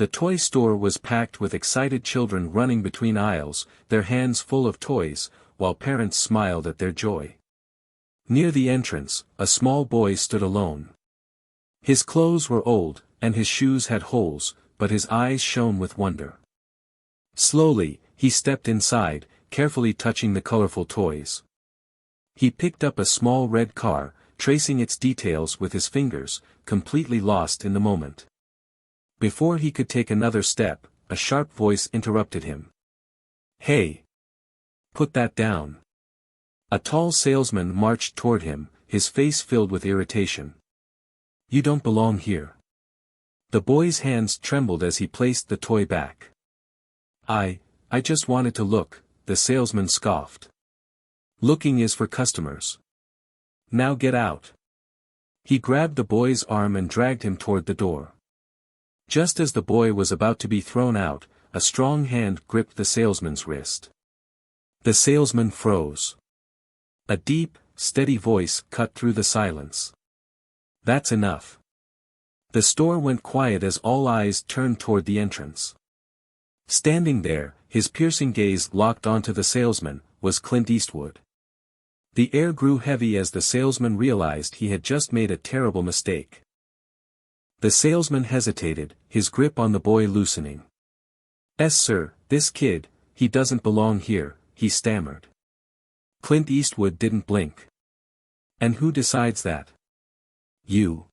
The toy store was packed with excited children running between aisles, their hands full of toys, while parents smiled at their joy. Near the entrance, a small boy stood alone. His clothes were old, and his shoes had holes, but his eyes shone with wonder. Slowly, he stepped inside, carefully touching the colorful toys. He picked up a small red car, tracing its details with his fingers, completely lost in the moment. Before he could take another step, a sharp voice interrupted him. "Hey! Put that down." A tall salesman marched toward him, his face filled with irritation. "You don't belong here." The boy's hands trembled as he placed the toy back. I just wanted to look," the salesman scoffed. "Looking is for customers. Now get out." He grabbed the boy's arm and dragged him toward the door. Just as the boy was about to be thrown out, a strong hand gripped the salesman's wrist. The salesman froze. A deep, steady voice cut through the silence. "That's enough." The store went quiet as all eyes turned toward the entrance. Standing there, his piercing gaze locked onto the salesman, was Clint Eastwood. The air grew heavy as the salesman realized he had just made a terrible mistake. The salesman hesitated, his grip on the boy loosening. "Yes, sir, this kid, he doesn't belong here," he stammered. Clint Eastwood didn't blink. "And who decides that?" "You."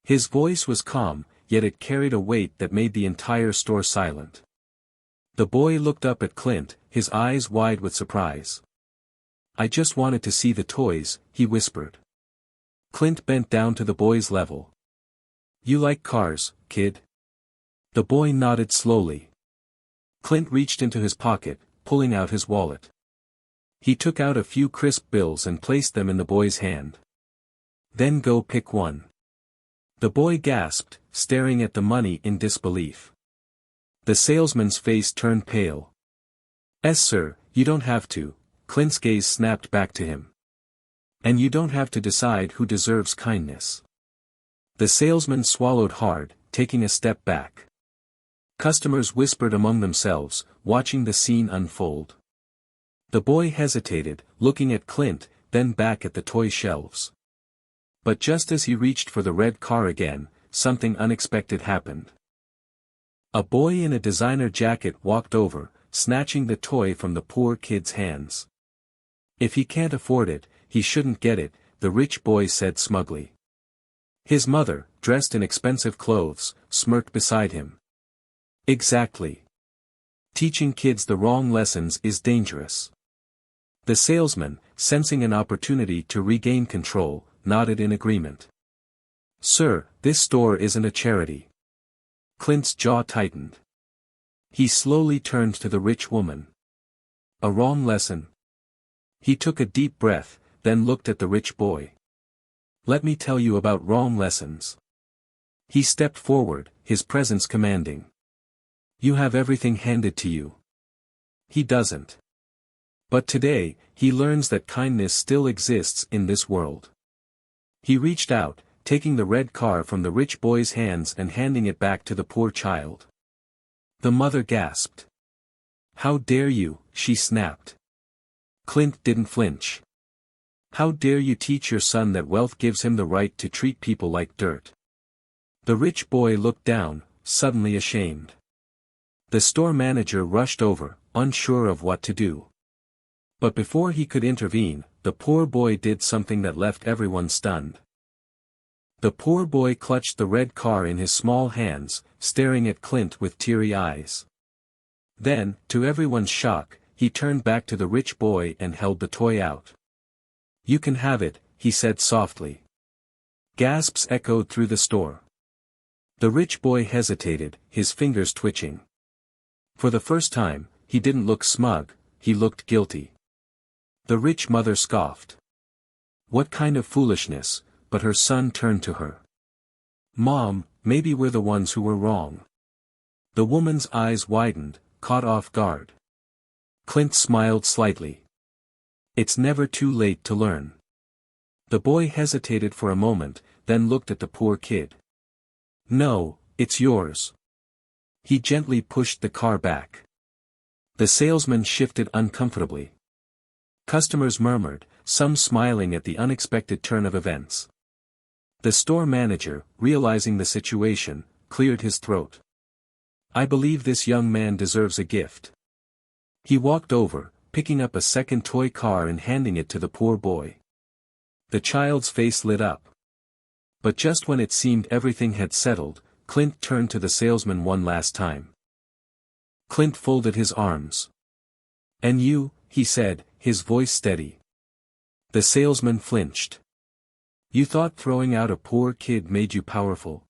His voice was calm, yet it carried a weight that made the entire store silent. The boy looked up at Clint, his eyes wide with surprise. "I just wanted to see the toys," he whispered. Clint bent down to the boy's level. "You like cars, kid?" The boy nodded slowly. Clint reached into his pocket, pulling out his wallet. He took out a few crisp bills and placed them in the boy's hand. "Then go pick one." The boy gasped, staring at the money in disbelief. The salesman's face turned pale. "Yes, sir, you don't have to," Clint's gaze snapped back to him. "And you don't have to decide who deserves kindness." The salesman swallowed hard, taking a step back. Customers whispered among themselves, watching the scene unfold. The boy hesitated, looking at Clint, then back at the toy shelves. But just as he reached for the red car again, something unexpected happened. A boy in a designer jacket walked over, snatching the toy from the poor kid's hands. "If he can't afford it, he shouldn't get it," the rich boy said smugly. His mother, dressed in expensive clothes, smirked beside him. "Exactly. Teaching kids the wrong lessons is dangerous." The salesman, sensing an opportunity to regain control, nodded in agreement. "Sir, this store isn't a charity." Clint's jaw tightened. He slowly turned to the rich woman. "A wrong lesson?" He took a deep breath, then looked at the rich boy. "Let me tell you about wrong lessons." He stepped forward, his presence commanding. "You have everything handed to you. He doesn't. But today, he learns that kindness still exists in this world." He reached out, taking the red car from the rich boy's hands and handing it back to the poor child. The mother gasped. "How dare you," she snapped. Clint didn't flinch. "How dare you teach your son that wealth gives him the right to treat people like dirt?" The rich boy looked down, suddenly ashamed. The store manager rushed over, unsure of what to do. But before he could intervene, the poor boy did something that left everyone stunned. The poor boy clutched the red car in his small hands, staring at Clint with teary eyes. Then, to everyone's shock, he turned back to the rich boy and held the toy out. "You can have it," he said softly. Gasps echoed through the store. The rich boy hesitated, his fingers twitching. For the first time, he didn't look smug, he looked guilty. The rich mother scoffed. What kind of foolishness, but her son turned to her. "Mom, maybe we're the ones who were wrong." The woman's eyes widened, caught off guard. Clint smiled slightly. "It's never too late to learn." The boy hesitated for a moment, then looked at the poor kid. "No, it's yours." He gently pushed the car back. The salesman shifted uncomfortably. Customers murmured, some smiling at the unexpected turn of events. The store manager, realizing the situation, cleared his throat. "I believe this young man deserves a gift." He walked over, picking up a second toy car and handing it to the poor boy. The child's face lit up. But just when it seemed everything had settled, Clint turned to the salesman one last time. Clint folded his arms. "And you," he said, his voice steady. The salesman flinched. "You thought throwing out a poor kid made you powerful?"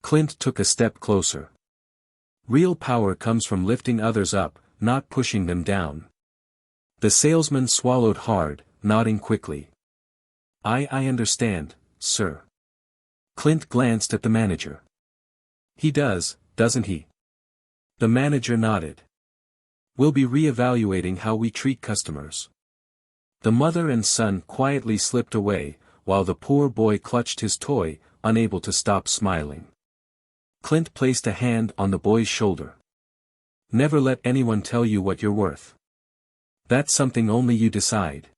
Clint took a step closer. "Real power comes from lifting others up, not pushing them down." The salesman swallowed hard, nodding quickly. I understand, sir." Clint glanced at the manager. "He does, doesn't he?" The manager nodded. "We'll be re-evaluating how we treat customers." The mother and son quietly slipped away, while the poor boy clutched his toy, unable to stop smiling. Clint placed a hand on the boy's shoulder. "Never let anyone tell you what you're worth. That's something only you decide."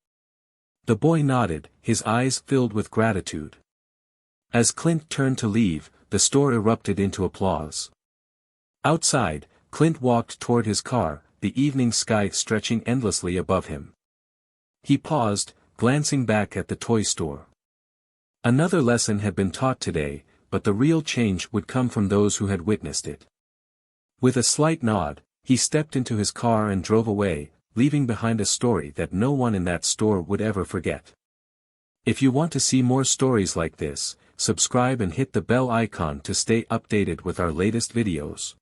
The boy nodded, his eyes filled with gratitude. As Clint turned to leave, the store erupted into applause. Outside, Clint walked toward his car, the evening sky stretching endlessly above him. He paused, glancing back at the toy store. Another lesson had been taught today, but the real change would come from those who had witnessed it. With a slight nod, he stepped into his car and drove away, leaving behind a story that no one in that store would ever forget. If you want to see more stories like this, subscribe and hit the bell icon to stay updated with our latest videos.